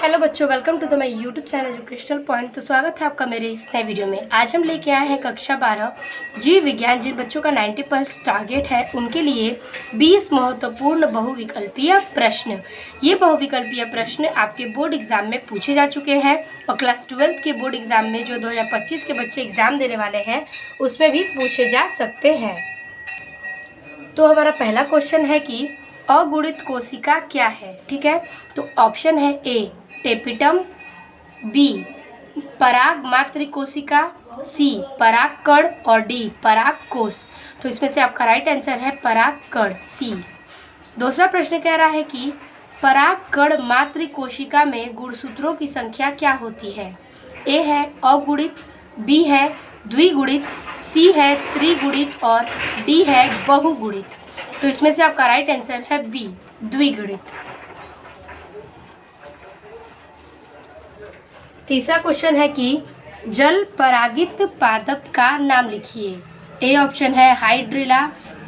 Hello बच्चों, welcome to the my YouTube channel Educational Point. तो स्वागत है आपका मेरे इस नए वीडियो में। आज हम लेके आए हैं कक्षा 12 जीव विज्ञान। जिन बच्चों का 90% टारगेट है उनके लिए 20 महत्वपूर्ण बहुविकल्पीय प्रश्न। ये बहुविकल्पीय प्रश्न आपके बोर्ड एग्जाम में पूछे जा चुके हैं और क्लास 12 के बोर्ड एग्जाम में जो 2025 के बच्चे एग्जाम देने वाले हैं उसमें भी पूछे जा सकते हैं। तो हमारा पहला क्वेश्चन है कि अगुणित कोशिका क्या है। ठीक है, तो ऑप्शन है ए टेपिटम, बी पराग मात्र कोशिका, सी परागकण और डी परागकोश। तो इसमें से आपका राइट आंसर है परागकण, सी। दूसरा प्रश्न कह रहा है कि परागकण मात्र कोशिका में गुणसूत्रों की संख्या क्या होती है। ए है अगुणित, बी है द्विगुणित, सी है त्रिगुणित और डी है बहुगुणित। तो इसमें से आपका राइट आंसर है बी द्विगुणित। तीसरा क्वेश्चन है कि जल परागित पादप का नाम लिखिए। ए ऑप्शन है हाइड्रिला,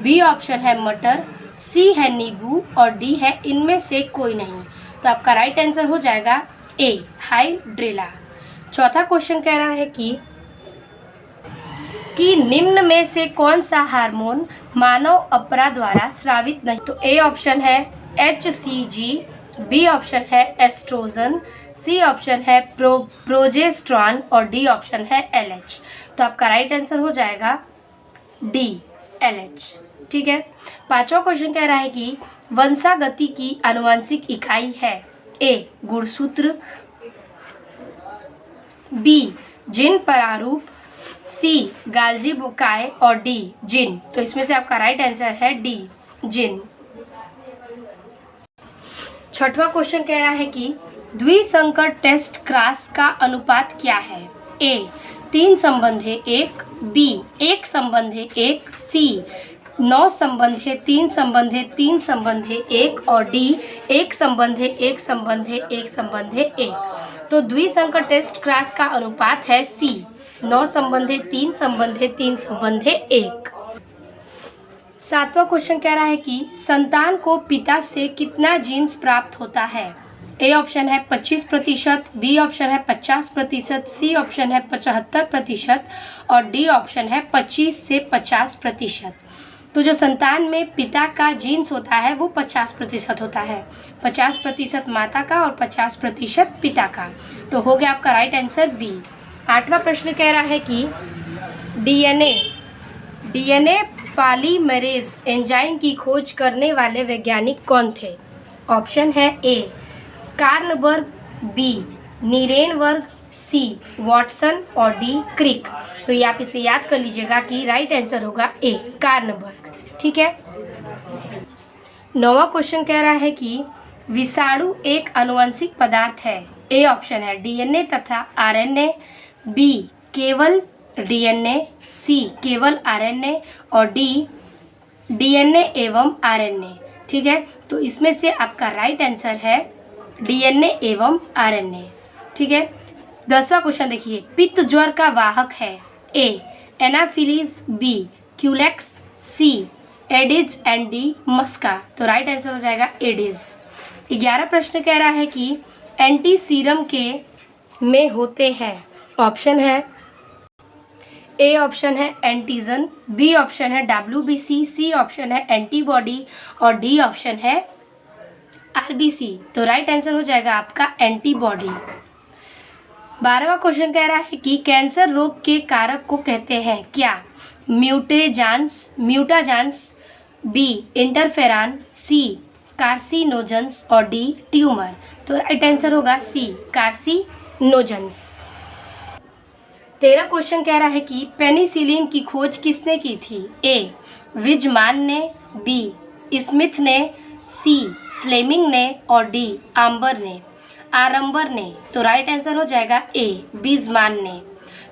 बी ऑप्शन है मटर, सी है नींबू और डी है इनमें से कोई नहीं। तो आपका राइट आंसर हो जाएगा ए हाइड्रिला। चौथा क्वेश्चन कह रहा है कि निम्न में से कौन सा हार्मोन मानव अपरा द्वारा स्रावित नहीं। तो ए ऑप्शन है HCG, बी ऑप्शन है एस्ट्रोजन, सी ऑप्शन है प्रोजेस्ट्रॉन और डी ऑप्शन है LH। तो आपका राइट आंसर हो जाएगा डी LH। ठीक है, पांचवा क्वेश्चन कह रहा है कि वंशागति की आनुवंशिक इकाई है। ए गुणसूत्र, बी जीन प्रारूप, सी गाल्जी बुकाय और डी जीन। तो इसमें से आपका राइट आंसर है डी जीन। छठवां क्वेश्चन कह रहा है कि द्विसंकर टेस्ट क्रॉस का अनुपात क्या है। ए 3 संबंध 1, बी 1 संबंध 1, सी 9 संबंध 3 संबंध 3 संबंध 1 और डी 1 संबंध 1 संबंध 1 संबंध 1। तो द्विसंकर टेस्ट क्रॉस का अनुपात है सी 9 संबंध 3 संबंध 3 संबंध 1। सातवां क्वेश्चन कह रहा है कि संतान को पिता से कितना जीन्स प्राप्त होता है। ए ऑप्शन है 25%, बी ऑप्शन है 50%, सी ऑप्शन है 75% और डी ऑप्शन है 25 से 50%। तो जो संतान में पिता का जीन्स होता है वो 50% होता है, 50% माता का और 50% पिता का। तो हो गया आपका राइट आंसर बी। आठवां प्रश्न कह रहा है कि डीएनए पॉलीमरेज एंजाइम की खोज करने वाले वैज्ञानिक कौन थे। ऑप्शन है ए कार्नबर्ग, बी नीरेनबर्ग, सी वाटसन और डी क्रिक। तो ये आप इसे याद कर लीजिएगा कि राइट आंसर होगा ए कार्नबर्ग। ठीक है, नौवां क्वेश्चन कह रहा है कि विषाणु एक आनुवंशिक पदार्थ है। ए ऑप्शन है डीएनए तथा आरएनए, बी केवल डीएनए, सी केवल आरएनए और डी डीएनए एवं आरएनए। ठीक है, तो इसमें से आपका राइट आंसर है डीएनए एवं आरएनए। ठीक है, 10वां क्वेश्चन देखिए, पित्त ज्वर का वाहक है। A Anopheles, B Culex, C Aedes and D Musca. तो राइट आंसर हो जाएगा एडिज। 11वां प्रश्न कह रहा है कि एंटी सीरम के में होते हैं। ऑप्शन है ए ऑप्शन है एंटीजन, बी ऑप्शन है WBC, सी ऑप्शन है एंटीबॉडी और डी ऑप्शन है RBC। तो राइट आंसर हो जाएगा आपका एंटीबॉडी। 12वां क्वेश्चन कह रहा है कि कैंसर रोग के कारक को कहते हैं क्या। म्यूटाजांस, बी इंटरफेरॉन, सी कार्सिनोजेंस और डी ट्यूमर। तो राइट आंसर होगा सी कार्सिनोजेंस। 13वां क्वेश्चन कह रहा है कि पेनिसिलिन की खोज किसने की थी। ए विजमान ने, बी स्मिथ ने, सी फ्लेमिंग ने और डी आरंबर ने। तो राइट आंसर हो जाएगा ए विजमान ने।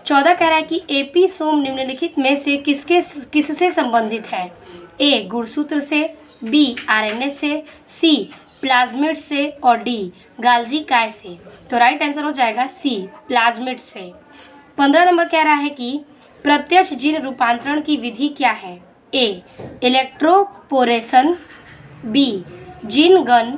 14 कह रहा है कि एपिसोम निम्नलिखित में से किससे संबंधित है। ए गुणसूत्र से, बी आरएनए से, सी प्लाज्मिड से और डी गाल्जी काय से। तो राइट आंसर हो जाएगा सी प्लाज्मिड से। 15 नंबर कह रहा है कि प्रत्यक्ष जीन रूपांतरण की विधि क्या है। ए इलेक्ट्रोपोरेशन, बी जीन गन,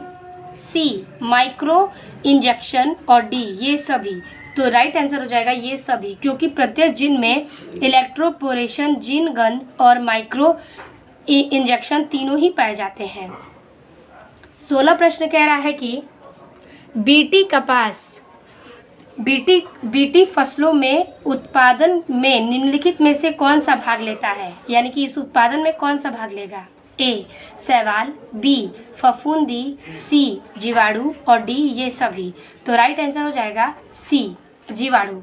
सी माइक्रो इंजेक्शन और डी ये सभी। तो राइट आंसर हो जाएगा ये सभी, क्योंकि प्रत्येक जीन में इलेक्ट्रोपोरेशन, जीन गन और माइक्रो इंजेक्शन तीनों ही पाए जाते हैं। 16 प्रश्न कह रहा है कि बीटी फसलों में उत्पादन में निम्नलिखित में से कौन सा भाग लेता है, यानी कि इस उत्पादन में कौन सा भाग लेगा। ए शैवाल, बी फफूंदी, सी जीवाणु और डी ये सभी। तो राइट आंसर हो जाएगा सी जीवाणु।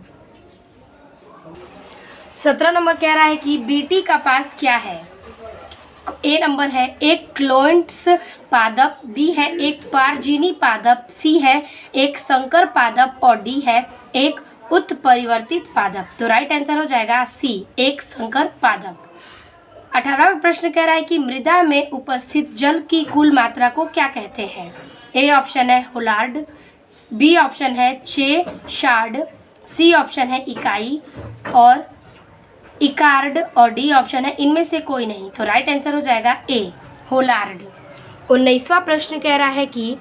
17 नंबर कह रहा है कि बीटी कपास क्या है। ए नंबर है एक क्लोएंट्स पादप, बी है एक पारजीनी पादप, सी है एक संकर पादप और डी है एक उत्परिवर्तित पादप। तो राइट आंसर हो जाएगा सी एक संकर पादप। 18वां प्रश्न कह रहा है कि मृदा में उपस्थित जल की कुल मात्रा को क्या कहते हैं। ए ऑप्शन है होलार्ड, बी ऑप्शन है शार्ड, सी ऑप्शन है इकाई और इकार्ड और डी ऑप्शन है इनमें से कोई नहीं। तो राइट आंसर हो जाएगा ए होलार्ड। 19वां प्रश्न कह रहा है कि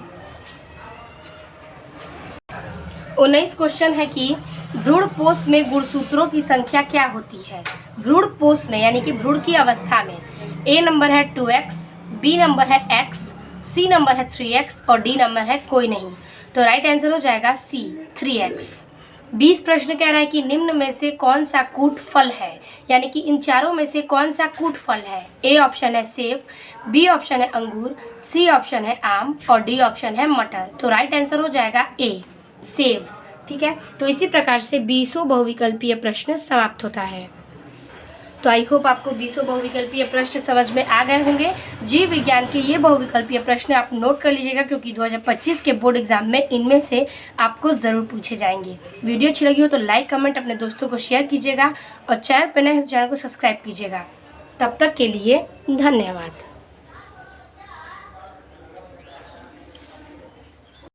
19 क्वेश्चन है कि भ्रूणपोष में गुणसूत्रों की संख्या क्या होती है। भ्रूणपोष में यानी कि भ्रूण की अवस्था में ए नंबर है 2x, बी नंबर है x, सी नंबर है 3x और डी नंबर है कोई नहीं। तो राइट आंसर हो जाएगा सी 3x। 20 प्रश्न कह रहा है कि निम्न में से कौन सा कूट फल है, यानी कि इन चारों में से कौन सा कूट फल है। ए ऑप्शन है सेब, बी ऑप्शन है अंगूर, सी ऑप्शन है आम और डी ऑप्शन है मटर। तो राइट आंसर हो जाएगा ए सेब। ठीक है, तो इसी प्रकार से 20 बहुविकल्पीय प्रश्न समाप्त होता है। तो आई होप आपको 20 बहुविकल्पीय प्रश्न समझ में आ गए होंगे। जीव विज्ञान के ये बहुविकल्पीय प्रश्न आप नोट कर लीजिएगा, क्योंकि 2025 के बोर्ड एग्जाम में इनमें से आपको ज़रूर पूछे जाएंगे। वीडियो अच्छी लगी हो तो लाइक कमेंट अपने दोस्तों को शेयर कीजिएगा और चैनल पर नए हो तो चैनल को सब्सक्राइब कीजिएगा। तब तक के लिए धन्यवाद।